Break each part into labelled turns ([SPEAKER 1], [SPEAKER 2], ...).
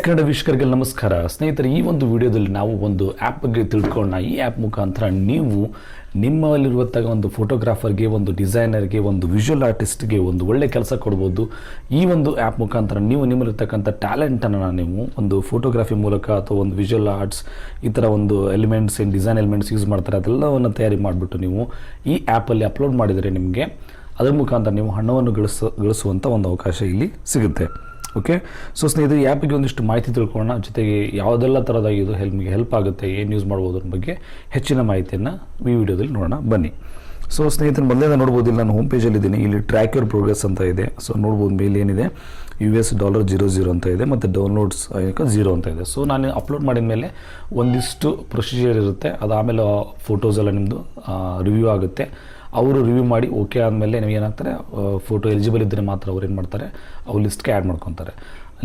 [SPEAKER 1] ಕನ್ನಡ ವೀಕ್ಷಕರಿಗೆ ನಮಸ್ಕಾರ ಸ್ನೇಹಿತರೆ. ಈ ಒಂದು ವಿಡಿಯೋದಲ್ಲಿ ನಾವು ಒಂದು ಆ್ಯಪ್ ಬಗ್ಗೆ ತಿಳ್ಕೊಳ್ಳೋಣ. ಈ ಆ್ಯಪ್ ಮುಖಾಂತರ ನೀವು ನಿಮ್ಮಲ್ಲಿರುವಂಥ ಒಂದು ಫೋಟೋಗ್ರಾಫರ್ಗೆ, ಒಂದು ಡಿಸೈನರ್ಗೆ, ಒಂದು ವಿಜುವಲ್ ಆರ್ಟಿಸ್ಟ್ಗೆ ಒಂದು ಒಳ್ಳೆ ಕೆಲಸ ಕೊಡ್ಬೋದು. ಈ ಒಂದು ಆ್ಯಪ್ ಮುಖಾಂತರ ನೀವು ನಿಮ್ಮಲ್ಲಿರ್ತಕ್ಕಂಥ ಟ್ಯಾಲೆಂಟನ್ನು ನೀವು ಒಂದು ಫೋಟೋಗ್ರಫಿ ಮೂಲಕ ಅಥವಾ ಒಂದು ವಿಜುವಲ್ ಆರ್ಟ್ಸ್ ಈ ಥರ ಒಂದು ಎಲಿಮೆಂಟ್ಸ್ ಏನು ಡಿಸೈನ್ ಎಲಿಮೆಂಟ್ಸ್ ಯೂಸ್ ಮಾಡ್ತಾರೆ ಅದೆಲ್ಲವನ್ನು ತಯಾರಿ ಮಾಡಿಬಿಟ್ಟು ನೀವು ಈ ಆ್ಯಪಲ್ಲಿ ಅಪ್ಲೋಡ್ ಮಾಡಿದರೆ ನಿಮಗೆ ಅದರ ಮುಖಾಂತರ ನೀವು ಹಣವನ್ನು ಗಳಿಸುವಂಥ ಒಂದು ಅವಕಾಶ ಇಲ್ಲಿ ಸಿಗುತ್ತೆ. ಓಕೆ, ಸೊ ಸ್ನೇಹಿತರೆ, ಈ ಆ್ಯಪಿಗೆ ಒಂದಿಷ್ಟು ಮಾಹಿತಿ ತಿಳ್ಕೊಳ್ಳೋಣ. ಜೊತೆಗೆ ಯಾವುದೆಲ್ಲ ಥರದ ಇದು ನಿಮಗೆ ಹೆಲ್ಪ್ ಆಗುತ್ತೆ, ಏನು ಯೂಸ್ ಮಾಡ್ಬೋದು ಅನ್ನೋ ಬಗ್ಗೆ ಹೆಚ್ಚಿನ ಮಾಹಿತಿಯನ್ನು ಈ ವಿಡಿಯೋದಲ್ಲಿ ನೋಡೋಣ ಬನ್ನಿ. ಸೊ ಸ್ನೇಹಿತರೆ, ಮೊದಲೇ ನೋಡ್ಬೋದು, ಇಲ್ಲಿ ನಾನು ಹೋಮ್ ಪೇಜಲ್ಲಿದ್ದೀನಿ. ಇಲ್ಲಿ ಟ್ರ್ಯಾಕ್ ಯುವರ್ ಪ್ರೋಗ್ರೆಸ್ ಅಂತ ಇದೆ. ಸೊ ನೋಡ್ಬೋದು ಮೇಲೆ ಏನಿದೆ $00 ಅಂತ ಇದೆ ಮತ್ತು ಡೌನ್ಲೋಡ್ಸ್ 0 ಅಂತ ಇದೆ. ಸೊ ನಾನು ಅಪ್ಲೋಡ್ ಮಾಡಿದ ಮೇಲೆ ಒಂದಿಷ್ಟು ಪ್ರೊಸೀಜರ್ ಇರುತ್ತೆ. ಅದಾದಮೇಲೆ ಫೋಟೋಸ್ ಎಲ್ಲ ನಿಮ್ಮದು ರಿವ್ಯೂ ಆಗುತ್ತೆ. ಅವರು ರಿವ್ಯೂ ಮಾಡಿ ಓಕೆ ಆದಮೇಲೆ ನೀವು ಏನಾಗ್ತಾರೆ, ಫೋಟೋ ಎಲಿಜಿಬಲ್ ಇದ್ದರೆ ಮಾತ್ರ ಅವ್ರು ಏನು ಮಾಡ್ತಾರೆ, ಅವ್ರು ಲಿಸ್ಟ್ಗೆ ಆ್ಯಡ್ ಮಾಡ್ಕೊತಾರೆ.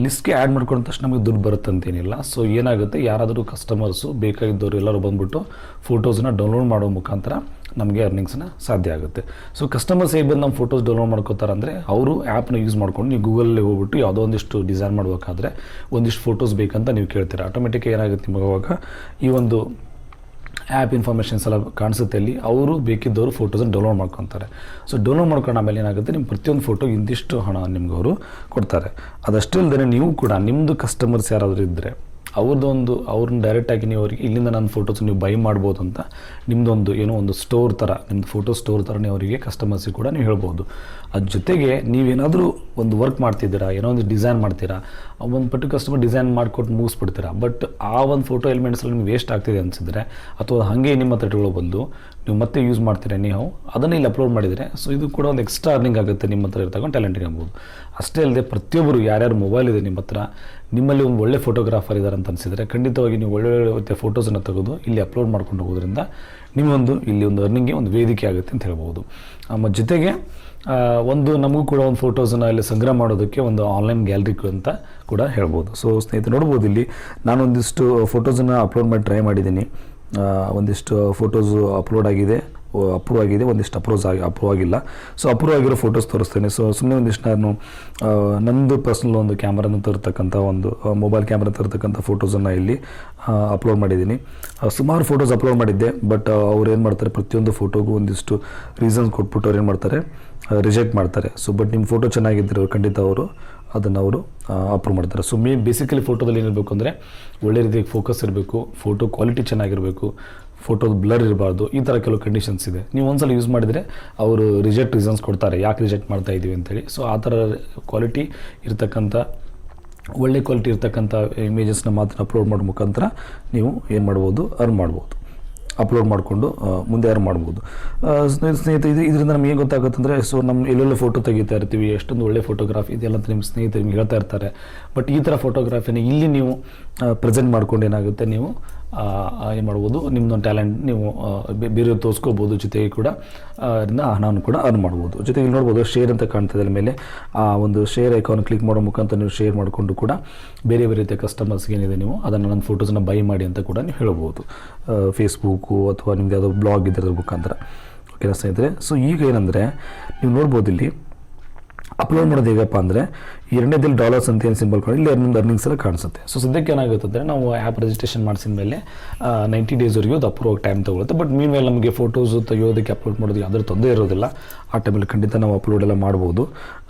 [SPEAKER 1] ಲಿಸ್ಟ್ಗೆ ಆ್ಯಡ್ ಮಾಡ್ಕೊಂಡ ತಕ್ಷಣ ನಮಗೆ ದುಡ್ಡು ಬರುತ್ತೆ ಅಂತೇನಿಲ್ಲ. ಸೊ ಏನಾಗುತ್ತೆ, ಯಾರಾದರೂ ಕಸ್ಟಮರ್ಸು ಬೇಕಾಗಿದ್ದವರು ಎಲ್ಲರೂ ಬಂದುಬಿಟ್ಟು ಫೋಟೋಸನ್ನ ಡೌನ್ಲೋಡ್ ಮಾಡೋ ಮುಖಾಂತರ ನಮಗೆ ಅರ್ನಿಂಗ್ಸ್ನ ಸಾಧ್ಯ ಆಗುತ್ತೆ. ಸೊ ಕಸ್ಟಮರ್ಸ್ ಹೇಗೆ ಬಂದು ನಮ್ಮ ಫೋಟೋಸ್ ಡೌನ್ಲೋಡ್ ಮಾಡ್ಕೋತಾರೆ ಅಂದರೆ, ಅವರು ಆ್ಯಪ್ನ ಯೂಸ್ ಮಾಡ್ಕೊಂಡು ನೀವು ಗೂಗಲಲ್ಲಿ ಹೋಗ್ಬಿಟ್ಟು ಯಾವುದೋ ಒಂದಿಷ್ಟು ಡಿಸೈನ್ ಮಾಡಬೇಕಾದ್ರೆ ಒಂದಿಷ್ಟು ಫೋಟೋಸ್ ಬೇಕಂತ ನೀವು ಕೇಳ್ತೀರಾ. ಆಟೋಮೆಟಿಕ್ ಏನಾಗುತ್ತೆ, ನಿಮಗೆ ಅವಾಗ ಈ ಒಂದು ಆ್ಯಪ್ ಇನ್ಫಾರ್ಮೇಷನ್ಸ್ ಎಲ್ಲ ಕಾಣಿಸುತ್ತೆ. ಅಲ್ಲಿ ಅವರು ಬೇಕಿದ್ದವರು ಫೋಟೋಸನ್ನು ಡೌನ್ಲೋಡ್ ಮಾಡ್ಕೊತಾರೆ. ಸೊ ಡೌನ್ಲೋಡ್ ಮಾಡ್ಕೊಂಡು ಆಮೇಲೆ ಏನಾಗುತ್ತೆ, ನಿಮ್ಮ ಪ್ರತಿಯೊಂದು ಫೋಟೋ ಇಂತಿಷ್ಟು ಹಣ ನಿಮ್ಗೆ ಅವರು ಕೊಡ್ತಾರೆ. ಅದಷ್ಟೇ ಅಲ್ಲದೆ ನೀವು ಕೂಡ ನಿಮ್ಮದು ಕಸ್ಟಮರ್ಸ್ ಯಾರಾದರೂ ಇದ್ದರೆ ಅವ್ರನ್ನ ಡೈರೆಕ್ಟಾಗಿ ನೀವು ಅವರಿಗೆ ಇಲ್ಲಿಂದ ನನ್ನ ಫೋಟೋಸ್ ನೀವು ಬೈ ಮಾಡ್ಬೋದು ಅಂತ ನಿಮ್ಮದೊಂದು ಏನೋ ಒಂದು ಸ್ಟೋರ್ ಥರ, ನಿಮ್ಮದು ಫೋಟೋ ಸ್ಟೋರ್ ಥರನೇ ಅವರಿಗೆ ಕಸ್ಟಮರ್ಸಿಗೆ ಕೂಡ ನೀವು ಹೇಳ್ಬೋದು. ಅದ್ರ ಜೊತೆಗೆ ನೀವೇನಾದರೂ ಒಂದು ವರ್ಕ್ ಮಾಡ್ತಿದ್ದೀರಾ, ಏನೋ ಒಂದು ಡಿಸೈನ್ ಮಾಡ್ತೀರಾ, ಒಂದು ಪರ್ಟಿಕ್ಯುಲರ್ ಕಸ್ಟಮರ್ ಡಿಸೈನ್ ಮಾಡಿಕೊಟ್ಟು ಮುಗಿಸ್ಬಿಡ್ತೀರಾ, ಬಟ್ ಆ ಒಂದು ಫೋಟೋ ಎಲಿಮೆಂಟ್ಸಲ್ಲಿ ನಿಮ್ಗೆ ವೇಸ್ಟ್ ಆಗ್ತಿದೆ ಅನಿಸಿದ್ರೆ, ಅಥವಾ ಹಾಗೆ ನಿಮ್ಮ ಹತ್ರ ಇಟ್ಕೊಳ್ಳೋ ಬಂದು ನೀವು ಮತ್ತೆ ಯೂಸ್ ಮಾಡ್ತೀರಾ, ನೀವು ಅದನ್ನು ಇಲ್ಲಿ ಅಪ್ಲೋಡ್ ಮಾಡಿದರೆ, ಸೊ ಇದು ಕೂಡ ಒಂದು ಎಕ್ಸ್ಟ್ರಾ ಅರ್ನಿಂಗ್ ಆಗುತ್ತೆ ನಿಮ್ಮ ಹತ್ರ ಇರ್ತಕ್ಕಂಥ ಟ್ಯಾಲೆಂಟಿಗೆ ಆಗ್ಬೋದು. ಅಷ್ಟೇ ಅಲ್ಲದೆ ಪ್ರತಿಯೊಬ್ಬರು ಯಾರ್ಯಾರು ಮೊಬೈಲ್ ಇದೆ ನಿಮ್ಮ ಹತ್ರ, ನಿಮ್ಮಲ್ಲಿ ಒಂದು ಒಳ್ಳೆ ಫೋಟೋಗ್ರಾಫರ್ ಇದ್ದಾರೆ ಅಂತ ಅನಿಸಿದರೆ ಖಂಡಿತವಾಗಿ ನೀವು ಒಳ್ಳೆ ಫೋಟೋಸನ್ನು ತೆಗೆದು ಇಲ್ಲಿ ಅಪ್ಲೋಡ್ ಮಾಡ್ಕೊಂಡು ಹೋಗೋದ್ರಿಂದ ನಿಮ್ಮೊಂದು ಇಲ್ಲಿ ಒಂದು ಅರ್ನಿಂಗ್ಗೆ ಒಂದು ವೇದಿಕೆ ಆಗುತ್ತೆ ಅಂತ ಹೇಳ್ಬೋದು. ಮತ್ತು ಜೊತೆಗೆ ಒಂದು ನಮಗೂ ಕೂಡ ಒಂದು ಫೋಟೋಸನ್ನು ಇಲ್ಲಿ ಸಂಗ್ರಹ ಮಾಡೋದಕ್ಕೆ ಒಂದು ಆನ್ಲೈನ್ ಗ್ಯಾಲರಿ ಅಂತ ಕೂಡ ಹೇಳ್ಬೋದು. ಸೊ ಸ್ನೇಹಿತರೆ, ನೋಡ್ಬೋದು ಇಲ್ಲಿ ನಾನು ಒಂದಿಷ್ಟು ಫೋಟೋಸನ್ನು ಅಪ್ಲೋಡ್ ಮಾಡಿ ಟ್ರೈ ಮಾಡಿದ್ದೀನಿ. ಒಂದಿಷ್ಟು ಫೋಟೋಸು ಅಪ್ಲೋಡ್ ಆಗಿದೆ, ಅಪ್ರೂವ್ ಆಗಿದೆ, ಒಂದಿಷ್ಟು ಅಪ್ರೂವ್ ಆಗಿಲ್ಲ. ಸೊ ಅಪ್ರೂವ್ ಆಗಿರೋ ಫೋಟೋಸ್ ತೋರಿಸ್ತೇನೆ. ಸೊ ಸುಮ್ಮನೆ ಒಂದಿಷ್ಟು ನಾನು ನಂದು ಪರ್ಸ್ನಲ್ ಒಂದು ಕ್ಯಾಮ್ರಾನ ತರ್ತಕ್ಕಂಥ ಒಂದು ಮೊಬೈಲ್ ಕ್ಯಾಮ್ರಾ ತರ್ತಕ್ಕಂಥ ಫೋಟೋಸನ್ನು ಇಲ್ಲಿ ಅಪ್ಲೋಡ್ ಮಾಡಿದ್ದೀನಿ. ಸುಮಾರು ಫೋಟೋಸ್ ಅಪ್ಲೋಡ್ ಮಾಡಿದ್ದೆ, ಬಟ್ ಅವ್ರು ಏನು ಮಾಡ್ತಾರೆ, ಪ್ರತಿಯೊಂದು ಫೋಟೋಗೂ ಒಂದಿಷ್ಟು ರೀಸನ್ಸ್ ಕೊಟ್ಬಿಟ್ಟು ಅವ್ರು ಏನು ಮಾಡ್ತಾರೆ, ರಿಜೆಕ್ಟ್ ಮಾಡ್ತಾರೆ. ಸೊ ಬಟ್ ನಿಮ್ಮ ಫೋಟೋ ಚೆನ್ನಾಗಿದ್ದರೆ ಖಂಡಿತ ಅವರು ಅದನ್ನು ಅವರು ಅಪ್ರೂವ್ ಮಾಡ್ತಾರೆ. ಸೊ ಬೇಸಿಕಲಿ ಫೋಟೋದಲ್ಲಿ ಏನಿರಬೇಕು ಅಂದರೆ ಒಳ್ಳೆ ರೀತಿಯಾಗಿ ಫೋಕಸ್ ಇರಬೇಕು, ಫೋಟೋ ಕ್ವಾಲಿಟಿ ಚೆನ್ನಾಗಿರಬೇಕು, ಫೋಟೋದು ಬ್ಲರ್ ಇರಬಾರ್ದು, ಈ ಥರ ಕೆಲವು ಕಂಡೀಷನ್ಸ್ ಇದೆ. ನೀವು ಒಂದ್ಸಲ ಯೂಸ್ ಮಾಡಿದರೆ ಅವರು ರಿಜೆಕ್ಟ್ ರೀಸನ್ಸ್ ಕೊಡ್ತಾರೆ, ಯಾಕೆ ರಿಜೆಕ್ಟ್ ಮಾಡ್ತಾ ಇದ್ದೀವಿ ಅಂತೇಳಿ. ಸೊ ಆ ಥರ ಕ್ವಾಲಿಟಿ ಇರ್ತಕ್ಕಂಥ, ಒಳ್ಳೆ ಕ್ವಾಲಿಟಿ ಇರ್ತಕ್ಕಂಥ ಇಮೇಜಸ್ನ ಮಾತ್ರ ಅಪ್ಲೋಡ್ ಮಾಡೋ ಮುಖಾಂತರ ನೀವು ಏನು ಮಾಡ್ಬೋದು, ಅರ್ನ್ ಮಾಡ್ಬೋದು. ಅಪ್ಲೋಡ್ ಮಾಡಿಕೊಂಡು ಮುಂದೆ ಯಾರು ಮಾಡ್ಬೋದು. ಸ್ನೇಹಿತರೆ, ಇದರಿಂದ ನಮ್ಗೆ ಏನು ಗೊತ್ತಾಗುತ್ತೆ ಅಂದರೆ, ಸೊ ನಮ್ಮ ಎಲ್ಲೆಲ್ಲ ಫೋಟೋ ತೆಗಿತಾ ಇರ್ತೀವಿ, ಎಷ್ಟೊಂದು ಒಳ್ಳೆ ಫೋಟೋಗ್ರಾಫಿ ಇದೆಲ್ಲ ಅಂತ ನಿಮ್ಮ ಸ್ನೇಹಿತರು ನಿಮ್ಗೆ ಹೇಳ್ತಾ ಇರ್ತಾರೆ. ಬಟ್ ಈ ಥರ ಫೋಟೋಗ್ರಾಫಿನ ಇಲ್ಲಿ ನೀವು ಪ್ರೆಸೆಂಟ್ ಮಾಡ್ಕೊಂಡು ಏನಾಗುತ್ತೆ, ನೀವು ಏನು ಮಾಡ್ಬೋದು, ನಿಮ್ಮದೊಂದು ಟ್ಯಾಲೆಂಟ್ ನೀವು ಬೇರೆ ತೋರಿಸ್ಕೋಬೋದು. ಜೊತೆಗೆ ಕೂಡ ಅದರಿಂದ ಹಣವನ್ನು ಕೂಡ ಅರ್ನ್ ಮಾಡ್ಬೋದು. ಜೊತೆಗೆ ಇಲ್ಲಿ ನೋಡ್ಬೋದು, ಶೇರ್ ಅಂತ ಕಾಣ್ತದೆ ಅಲ್ಲಿ ಮೇಲೆ. ಆ ಒಂದು ಶೇರ್ ಐಕಾನ್ ಕ್ಲಿಕ್ ಮಾಡೋ ಮುಖಾಂತರ ನೀವು ಶೇರ್ ಮಾಡಿಕೊಂಡು ಕೂಡ ಬೇರೆ ಬೇರೆ ರೀತಿಯ ಕಸ್ಟಮರ್ಸ್ಗೆ ಏನಿದೆ, ನೀವು ಅದನ್ನು ನನ್ನ ಫೋಟೋಸನ್ನು ಬೈ ಮಾಡಿ ಅಂತ ಕೂಡ ನೀವು ಹೇಳ್ಬೋದು. ಫೇಸ್ಬುಕ್ಕು ಅಥವಾ ನಿಮ್ದು ಯಾವುದೋ ಬ್ಲಾಗ್ ಇದ್ದಿರೋದ್ರ ಮುಖಾಂತರ. ಓಕೆನಾ ಸ್ನೇಹಿತರೆ? ಸೊ ಈಗ ಏನಂದರೆ ನೀವು ನೋಡ್ಬೋದು, ಇಲ್ಲಿ ಅಪ್ಲೋಡ್ ಮಾಡೋದು ಹೇಗಪ್ಪ ಅಂದರೆ, ಎರಡನೇದಲ್ಲಿ ಡಾಲರ್ಸ್ ಅಂತ ಏನು ಸಿಂಬಲ್ ಕೊಂಡು ಇಲ್ಲಿ ನಿಮ್ದು ಅರ್ನಿಂಗ್ಸ್ ಎಲ್ಲ ಕಾಣಿಸುತ್ತೆ. ಸೊ ಸದ್ಯಕ್ಕೆ ಏನಾಗುತ್ತೆ ಅಂದರೆ, ನಾವು ಆ್ಯಪ್ ರಿಜಿಸ್ಟ್ರೇಷನ್ ಮಾಡಿಸಿದ ಮೇಲೆ 90 ಡೇಸ್ವರೆಗೂ ಅದು ಅಪ್ರೂವ್ ಟೈಮ್ ತೊಗೊಳುತ್ತೆ. ಬಟ್ ಮೀನ್ ಮೇಲೆ ನಮಗೆ ಫೋಟೋಸು ತೆಗೆಯೋದಕ್ಕೆ ಅಪ್ಲೋಡ್ ಮಾಡೋದಕ್ಕೆ ಯಾವುದೇ ತೊಂದರೆ ಇರೋದಿಲ್ಲ. ಆ ಟೈಮಲ್ಲಿ ಖಂಡಿತ ನಾವು ಅಪ್ಲೋಡ್ ಎಲ್ಲ ಮಾಡ್ಬೋದು.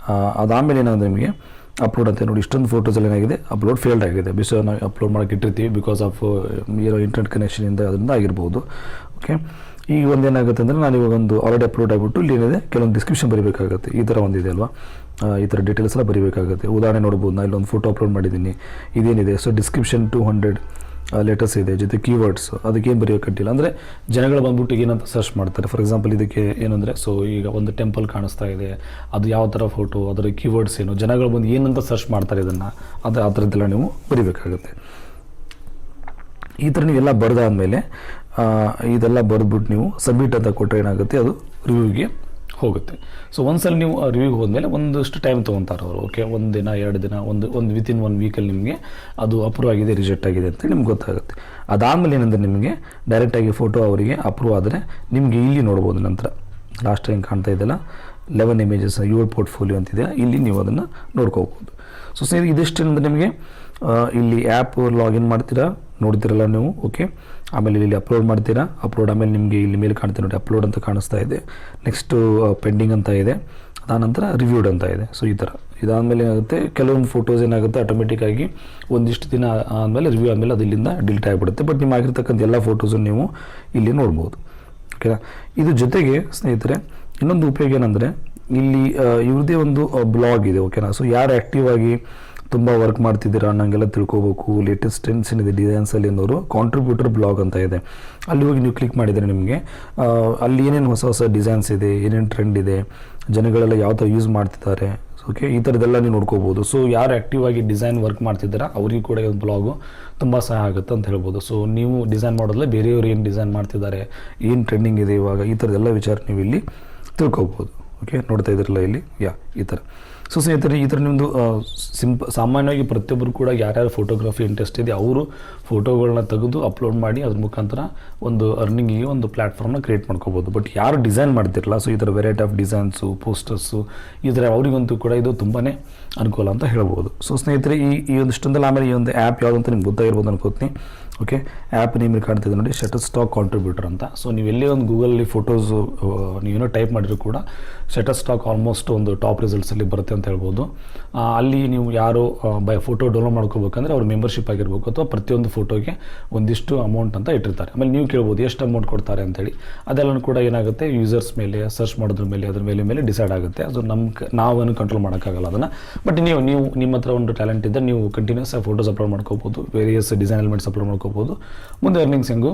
[SPEAKER 1] ಅದಾದಮೇಲೆ ಏನಾದರೆ ನಿಮಗೆ ಅಪ್ಲೋಡ್ ಅಂತ ನೋಡಿ, ಇಷ್ಟೊಂದು ಫೋಟೋಸಲ್ಲಿ ಏನಾಗಿದೆ, ಅಪ್ಲೋಡ್ ಫೇಲ್ಡ್ ಆಗಿದೆ. ನಾವು ಅಪ್ಲೋಡ್ ಮಾಡೋಕ್ಕೆ ಇಟ್ಟಿರ್ತೀವಿ, ಬಿಕಾಸ್ ಆಫ್ ಇರೋ ಇಂಟರ್ನೆಟ್ ಕನೆಕ್ಷನಿಂದ ಅದರಿಂದ ಆಗಿರ್ಬೋದು. ಓಕೆ, ಈಗ ಒಂದೇನಾಗುತ್ತೆ ಅಂದರೆ, ನಾನು ಇವಾಗ ಒಂದು ಆಲ್ರೆಡಿ ಅಪ್ಲೋಡ್ ಆಗಿಬಿಟ್ಟು ಇಲ್ಲಿ ಏನಿದೆ, ಕೆಲವೊಂದು ಡಿಸ್ಕ್ರಿಪ್ಷನ್ ಬರೀಬೇಕಾಗುತ್ತೆ. ಈ ಥರ ಒಂದಿದೆ ಅಲ್ವಾ, ಈ ಥರ ಡೀಟೇಲ್ಸ್ ಎಲ್ಲ ಬರೀಬೇಕಾಗುತ್ತೆ. ಉದಾಹರಣೆ ನೋಡ್ಬೋದು, ನಾನು ಇಲ್ಲೊಂದು ಫೋಟೋ ಅಪ್ಲೋಡ್ ಮಾಡಿದ್ದೀನಿ, ಇದೇನಿದೆ. ಸೊ ಡಿಸ್ಕ್ರಿಪ್ಷನ್ 200 ಲೆಟರ್ಸ್ ಇದೆ, ಜೊತೆ ಕೀವರ್ಡ್ಸ್, ಅದಕ್ಕೇನು ಬರೆಯೋಕ್ಕಿಲ್ಲ. ಅಂದರೆ ಜನಗಳು ಬಂದ್ಬಿಟ್ಟು ಏನಂತ ಸರ್ಚ್ ಮಾಡ್ತಾರೆ. ಫಾರ್ ಎಕ್ಸಾಂಪಲ್ ಇದಕ್ಕೆ ಏನಂದರೆ, ಸೊ ಈಗ ಒಂದು ಟೆಂಪಲ್ ಕಾಣಿಸ್ತಾ ಇದೆ, ಅದು ಯಾವ ಥರ ಫೋಟೋ, ಅದರ ಕೀವರ್ಡ್ಸ್ ಏನು, ಜನಗಳು ಬಂದು ಏನಂತ ಸರ್ಚ್ ಮಾಡ್ತಾರೆ, ಇದನ್ನು ಆ ಥರದ್ದೆಲ್ಲ ನೀವು ಬರೀಬೇಕಾಗುತ್ತೆ. ಈ ಥರ ನೀವೆಲ್ಲ ಬರೆದಾದ್ಮೇಲೆ ಇದೆಲ್ಲ ಬರೆದ್ಬಿಟ್ಟು ನೀವು ಸಬ್ಮಿಟ್ ಅಂತ ಕೊಟ್ಟರೆ ಏನಾಗುತ್ತೆ, ಅದು ರಿವ್ಯೂಗೆ ಹೋಗುತ್ತೆ. ಸೊ ಒಂದ್ಸಲ ನೀವು ರಿವ್ಯೂಗೆ ಹೋದ್ಮೇಲೆ ಒಂದಷ್ಟು ಟೈಮ್ ತೊಗೊತಾರೆ ಅವರು. ಓಕೆ, 1 ದಿನ 2 ದಿನ, ಒಂದು ವಿತಿನ್ 1 ವೀಕಲ್ಲಿ ನಿಮಗೆ ಅದು ಅಪ್ರೂವ್ ಆಗಿದೆ, ರಿಜೆಕ್ಟ್ ಆಗಿದೆ ಅಂತ ನಿಮ್ಗೆ ಗೊತ್ತಾಗುತ್ತೆ. ಅದಾದಮೇಲೆ ಏನಂದರೆ, ನಿಮಗೆ ಡೈರೆಕ್ಟಾಗಿ ಫೋಟೋ ಅವರಿಗೆ ಅಪ್ರೂವ್ ಆದರೆ ನಿಮಗೆ ಇಲ್ಲಿ ನೋಡ್ಬೋದು. ನಂತರ ಲಾಸ್ಟ್ ಟೈಮ್ ಕಾಣ್ತಾ ಇದೆಯಲ್ಲ, 11 ಇಮೇಜಸ್, ಯುವರ್ ಪೋರ್ಟ್ಫೋಲಿಯೋ ಅಂತಿದೆ, ಇಲ್ಲಿ ನೀವು ಅದನ್ನು ನೋಡ್ಕೋಬೋದು. ಸೊ ಸ್ನೇಹಿತರೆ, ಇದಿಷ್ಟೇನಂದರೆ ನಿಮಗೆ ಇಲ್ಲಿ ಆ್ಯಪ್ ಲಾಗಿನ್ ಮಾಡ್ತೀರಾ, ನೋಡ್ತೀರಲ್ಲ ನೀವು. ಓಕೆ, ಆಮೇಲೆ ಇಲ್ಲಿ ಅಪ್ಲೋಡ್ ಮಾಡ್ತೀರಾ. ಅಪ್ಲೋಡ್ ಆಮೇಲೆ ನಿಮಗೆ ಇಲ್ಲಿ ಮೇಲೆ ಕಾಣ್ತೀರ ನೋಡಿ, ಅಪ್ಲೋಡ್ ಅಂತ ಕಾಣಿಸ್ತಾ ಇದೆ. ನೆಕ್ಸ್ಟು ಪೆಂಡಿಂಗ್ ಅಂತ ಇದೆ. ಅದಾನಂತರ ರಿವ್ಯೂಡ್ ಅಂತ ಇದೆ. ಸೊ ಈ ಥರ ಇದಾದಮೇಲೆ ಏನಾಗುತ್ತೆ, ಕೆಲವೊಂದು ಫೋಟೋಸ್ ಏನಾಗುತ್ತೆ ಆಟೋಮೆಟಿಕ್ಕಾಗಿ ಒಂದಿಷ್ಟು ದಿನ ಆದಮೇಲೆ ರಿವ್ಯೂ ಆದಮೇಲೆ ಅದು ಇಲ್ಲಿಂದ ಡಿಲೀಟ್ ಆಗಿಬಿಡುತ್ತೆ. ಬಟ್ ನಿಮ್ಮ ಆಗಿರ್ತಕ್ಕಂಥ ಎಲ್ಲ ಫೋಟೋಸನ್ನು ನೀವು ಇಲ್ಲಿ ನೋಡ್ಬೋದು. ಓಕೆನಾ. ಇದು ಜೊತೆಗೆ ಸ್ನೇಹಿತರೆ ಇನ್ನೊಂದು ಉಪಯೋಗ ಏನಂದರೆ, ಇಲ್ಲಿ ಇವ್ರದ್ದೇ ಒಂದು ಬ್ಲಾಗ್ ಇದೆ. ಓಕೆನಾ. ಸೊ ಯಾರು ಆ್ಯಕ್ಟಿವ್ ಆಗಿ ತುಂಬ ವರ್ಕ್ ಮಾಡ್ತಿದ್ದೀರಾ ಅನ್ನೋಂಗೆಲ್ಲ ತಿಳ್ಕೊಬೇಕು, ಲೇಟೆಸ್ಟ್ ಟ್ರೆಂಡ್ಸ್ ಏನಿದೆ ಡಿಸೈನ್ಸಲ್ಲಿ ಅನ್ನೋರು ಕಾಂಟ್ರಿಬ್ಯೂಟರ್ ಬ್ಲಾಗ್ ಅಂತ ಇದೆ. ಅಲ್ಲಿ ಹೋಗಿ ನೀವು ಕ್ಲಿಕ್ ಮಾಡಿದರೆ ನಿಮಗೆ ಅಲ್ಲಿ ಏನೇನು ಹೊಸ ಹೊಸ ಡಿಸೈನ್ಸ್ ಇದೆ, ಏನೇನು ಟ್ರೆಂಡ್ ಇದೆ, ಜನಗಳೆಲ್ಲ ಯಾವ ಥರ ಯೂಸ್ ಮಾಡ್ತಿದ್ದಾರೆ, ಓಕೆ, ಈ ಥರದ್ದೆಲ್ಲ ನೀವು ನೋಡ್ಕೋಬೋದು. ಸೊ ಯಾರು ಆ್ಯಕ್ಟಿವ್ ಆಗಿ ಡಿಸೈನ್ ವರ್ಕ್ ಮಾಡ್ತಿದ್ದೀರಾ ಅವರಿಗೆ ಕೂಡ ಒಂದು ಬ್ಲಾಗು ತುಂಬ ಸಹಾಯ ಆಗುತ್ತೆ ಅಂತ ಹೇಳ್ಬೋದು. ಸೊ ನೀವು ಡಿಸೈನ್ ಮಾಡೋದಲ್ಲ, ಬೇರೆಯವರು ಏನು ಡಿಸೈನ್ ಮಾಡ್ತಿದ್ದಾರೆ, ಏನು ಟ್ರೆಂಡಿಂಗ್ ಇದೆ ಇವಾಗ, ಈ ಥರದ್ದೆಲ್ಲ ವಿಚಾರ ನೀವು ಇಲ್ಲಿ ತಿಳ್ಕೊಬೋದು. ಓಕೆ, ನೋಡ್ತಾ ಇದ್ರಲ್ಲ ಇಲ್ಲಿ ಈ ಥರ. ಸೊ ಸ್ನೇಹಿತರೆ, ಈ ಥರ ನಿಮ್ಮದು ಸಾಮಾನ್ಯವಾಗಿ ಪ್ರತಿಯೊಬ್ಬರು ಕೂಡ ಯಾರ್ಯಾರು ಫೋಟೋಗ್ರಫಿ ಇಂಟ್ರೆಸ್ಟ್ ಇದೆ ಅವರು ಫೋಟೋಗಳನ್ನ ತೆಗೆದು ಅಪ್ಲೋಡ್ ಮಾಡಿ ಅದ್ರ ಮುಖಾಂತರ ಒಂದು ಅರ್ನಿಂಗಿಗೆ ಒಂದು ಪ್ಲ್ಯಾಟ್ಫಾರ್ಮ್ನ ಕ್ರಿಯೇಟ್ ಮಾಡ್ಕೋಬೋದು. ಬಟ್ ಯಾರು ಡಿಸೈನ್ ಮಾಡ್ತಿರಲ್ಲ, ಸೊ ಈ ಥರ ವೆರೈಟಿ ಆಫ್ ಡಿಸೈನ್ಸು, ಪೋಸ್ಟರ್ಸು, ಈ ಥರ ಅವರಿಗಂತೂ ಕೂಡ ಇದು ತುಂಬಾ ಅನುಕೂಲ ಅಂತ ಹೇಳ್ಬೋದು. ಸೊ ಸ್ನೇಹಿತರೆ, ಈ ಒಂದಿಷ್ಟೊಂದಲ್ಲ ಆಮೇಲೆ ಈ ಒಂದು ಆ್ಯಪ್ ಯಾವುದು ಅಂತ ನಿಮ್ಗೆ ಗೊತ್ತಾಗಿರ್ಬೋದು ಅನ್ಕೋತೀನಿ. ಓಕೆ, ಆ್ಯಪ್ ನೇಮ್ ಕಾಣ್ತಿದೆ ನೋಡಿ, ಶಟರ್ಸ್ಟಾಕ್ ಕಾಂಟ್ರಿಬ್ಯೂಟರ್ ಅಂತ. ಸೊ ನೀವು ಎಲ್ಲೇ ಒಂದು ಗೂಗಲಲ್ಲಿ ಫೋಟೋಸು ನೀವೇನೋ ಟೈಪ್ ಮಾಡಿದ್ರು ಕೂಡ ಶಟರ್ಸ್ಟಾಕ್ ಆಲ್ಮೋಸ್ಟ್ ಒಂದು ಟಾಪ್ ರಿಸಲ್ಟ್ಸಲ್ಲಿ ಬರುತ್ತೆ ಅಂತ ಹೇಳ್ಬೋದು. ಅಲ್ಲಿ ನೀವು ಯಾರು ಫೋಟೋ ಡೌನ್ಲೋಡ್ ಮಾಡ್ಕೋಬೇಕಂದ್ರೆ ಅವ್ರ ಮೆಂಬರ್ಶಿಪ್ ಆಗಿರ್ಬೇಕು, ಅಥವಾ ಪ್ರತಿಯೊಂದು ಫೋಟೋಗೆ ಒಂದಿಷ್ಟು ಅಮೌಂಟ್ ಅಂತ ಇಟ್ಟಿರ್ತಾರೆ. ಆಮೇಲೆ ನೀವು ಕೇಳ್ಬೋದು ಎಷ್ಟು ಅಮೌಂಟ್ ಕೊಡ್ತಾರೆ ಅಂತೇಳಿ. ಅದೆಲ್ಲನೂ ಕೂಡ ಏನಾಗುತ್ತೆ, ಯೂಸರ್ಸ್ ಮೇಲೆ ಸರ್ಚ್ ಮಾಡೋದ್ರ ಮೇಲೆ ಅದ್ರ ಮೇಲೆ ಡಿಸೈಡ್ ಆಗುತ್ತೆ. ಅದು ನಾವೇನು ಕಂಟ್ರೋಲ್ ಮಾಡೋಕ್ಕಾಗಲ್ಲ ಅದನ್ನು. ಬಟ್ ನೀವು ನಿಮ್ಮ ಹತ್ರ ಒಂದು ಟ್ಯಾಲೆಂಟ್ ಇದ್ದರೆ ನೀವು ಕಂಟಿನ್ಯೂಸ್ ಆಗಿ ಫೋಟೋಸ್ ಅಪ್ಲೋಡ್ ಮಾಡ್ಕೋಬೋದು, ವೇರಿಯಸ್ ಡಿಸೈನ್ ಎಲಿಮೆಂಟ್ಸ್ ಅಪ್ಲೋಡ್ ಮಾಡ್ಕೋಬೋದು. ಮುಂದೆ ಅರ್ನಿಂಗ್ಸ್ ಹೆಂಗು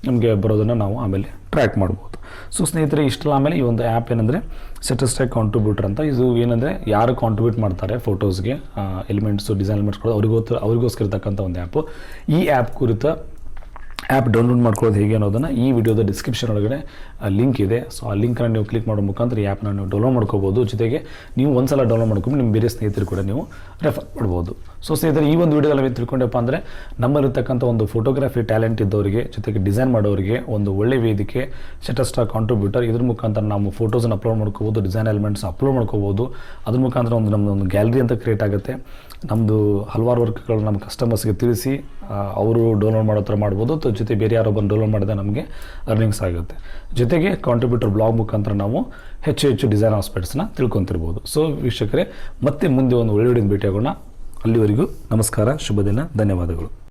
[SPEAKER 1] ನಮಗೆ ಬರೋದನ್ನು ನಾವು ಆಮೇಲೆ ಟ್ರ್ಯಾಕ್ ಮಾಡ್ಬೋದು. ಸೊ ಸ್ನೇಹಿತರೆ, ಇಷ್ಟಲ್ಲ ಆಮೇಲೆ ಈ ಒಂದು ಆ್ಯಪ್ ಏನಂದರೆ ಶಟರ್ಸ್ಟಾಕ್ ಕಾಂಟ್ರಿಬ್ಯೂಟರ್ ಅಂತ. ಇದು ಏನಂದರೆ ಯಾರು ಕಾಂಟ್ರಿಬ್ಯೂಟ್ ಮಾಡ್ತಾರೆ ಫೋಟೋಸ್ಗೆ ಎಲಿಮೆಂಟ್ಸು, ಡಿಸೈನ್ ಎಲಿಮೆಂಟ್ಸ್ ಕೊಡೋದು ಅವ್ರಿಗೋಸ್ಕರ ಇರ್ತಕ್ಕಂಥ ಒಂದು ಆ್ಯಪು. ಈ ಆ್ಯಪ್ ಕುರಿತ ಆ್ಯಪ್ ಡೌನ್ಲೋಡ್ ಮಾಡ್ಕೊಳ್ಳೋದು ಹೇಗೆ ಅನ್ನೋದನ್ನು ಈ ವಿಡಿಯೋದ ಡಿಸ್ಕ್ರಿಪ್ಷನ್ ಒಳಗಡೆ ಲಿಂಕ್ ಇದೆ. ಸೊ ಆ ಲಿಂಕನ್ನು ನೀವು ಕ್ಲಿಕ್ ಮಾಡೋ ಮುಖಾಂತರ ಈ ಆ್ಯಪ್ನ ನೀವು ಡೌನ್ಲೋಡ್ ಮಾಡ್ಕೋಬೋದು. ಜೊತೆಗೆ ನೀವು ಒಂದು ಸಲ ಡೌನ್ಲೋಡ್ ಮಾಡ್ಕೊಂಡು ನಿಮ್ಮ ಬೇರೆ ಸ್ನೇಹಿತರು ಕೂಡ ನೀವು ರೆಫರ್ ಮಾಡ್ಬೋದು. ಸೊ ಸ್ನೇಹಿತರೆ, ಈ ಒಂದು ವಿಡಿಯೋದಲ್ಲಿ ನಾವು ತಿಳ್ಕೊಂಡಪ್ಪ ಅಂದರೆ ನಮ್ಮಲ್ಲಿರ್ತಕ್ಕಂಥ ಒಂದು ಫೋಟೋಗ್ರಫಿ ಟ್ಯಾಲೆಂಟ್ ಇದ್ದವರಿಗೆ, ಜೊತೆಗೆ ಡಿಸೈನ್ ಮಾಡೋರಿಗೆ ಒಂದು ಒಳ್ಳೆ ವೇದಿಕೆ ಶಟರ್ಸ್ಟಾಕ್ ಕಾಂಟ್ರಿಬ್ಯೂಟರ್. ಇದ್ರ ಮುಖಾಂತರ ನಾವು ಫೋಟೋಸನ್ನು ಅಪ್ಲೋಡ್ ಮಾಡ್ಕೋಬೋದು, ಡಿಸೈನ್ ಎಲಿಮೆಂಟ್ಸ್ ಅಪ್ಲೋಡ್ ಮಾಡ್ಕೋಬೋದು. ಅದ್ರ ಮುಖಾಂತರ ನಮ್ಮದೊಂದು ಗ್ಯಾಲರಿ ಅಂತ ಕ್ರಿಯೇಟ್ ಆಗುತ್ತೆ. ನಮ್ಮದು ಹಲವಾರು ವರ್ಕ್ಗಳು ನಮ್ಮ ಕಸ್ಟಮರ್ಸ್ಗೆ ತಿಳಿಸಿ ಅವರು ಡೌನ್ಲೋಡ್ ಮಾಡೋ ಥರ ಮಾಡ್ಬೋದು. ಜೊತೆ ಬೇರೆ ಯಾರೋ ಬಂದು ಡೌನ್ಲೋಡ್ ಮಾಡಿದ್ರೆ ನಮಗೆ ಅರ್ನಿಂಗ್ಸ್ ಆಗುತ್ತೆ. ಜೊತೆಗೆ ಕಾಂಟ್ರಿಬ್ಯೂಟರ್ ಬ್ಲಾಗ್ ಮುಖಾಂತರ ನಾವು ಹೆಚ್ಚು ಡಿಸೈನ್ ಆಸ್ಪೆಕ್ಟ್ಸ್ನ ತಿಳ್ಕೊತಿರ್ಬೋದು. ಸೊ ವೀಕ್ಷಕರೇ, ಮತ್ತೆ ಮುಂದೆ ಒಂದು ಒಳ್ಳೆ ವಿಡಿಯೋದ ಭೇಟಿಯಾಗೋಣ. ಅಲ್ಲಿವರೆಗೂ ನಮಸ್ಕಾರ, ಶುಭ ದಿನ, ಧನ್ಯವಾದಗಳು.